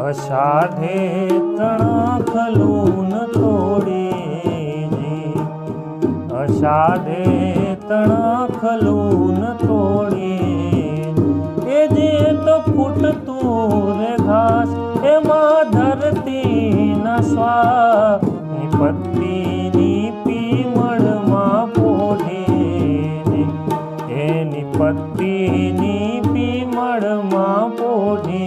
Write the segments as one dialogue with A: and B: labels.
A: અષાઢે તણખલું તોડી, અષાઢે તણખલું તોડી, એ જે તો ફૂટતું રે ઘાસ એમાં ધરતીના સ્વા પત્તીની પીમળમાં પોઢી, એની પત્તીની પીમળમાં પોઢી.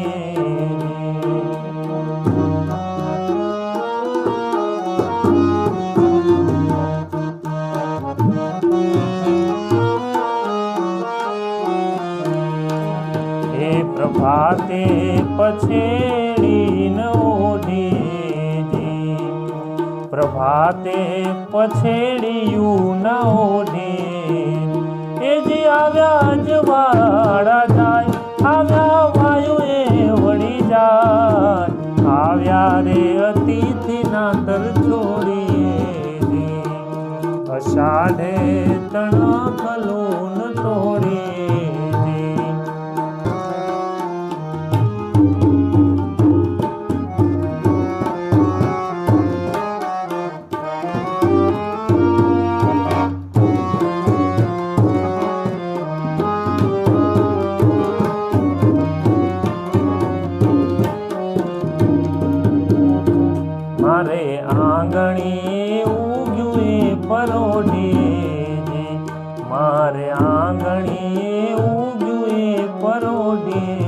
A: પ્રભાતે પછેડીને ઓઢી, પ્રભાતે પછેડિયું ના ઓઢી, એ જે આવ્યા જવાળા જાય, આવ્યા વાયુ એ વળી જાય, આવ્યા રે અતિથિના દર છોડી, અષાઢે તણખલું તોડી. મારે આંગણી ઉગ્યું એ પરોઢી, મારે આંગણી ઉગ્યું એ પરોઢી,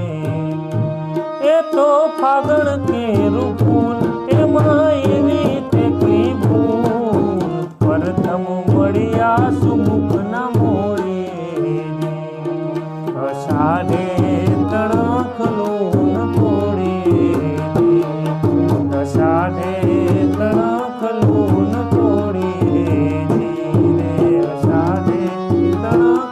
A: એ તો ફાગણ કેરું ફૂલ એમાં એવી તે કઈ ભૂલ, પ્રથમ મળ્યા સુમુખના મોડી, અષાઢે તણખલું તોડી, અષાઢે તણખલું તોડી, અષાઢે તણખલું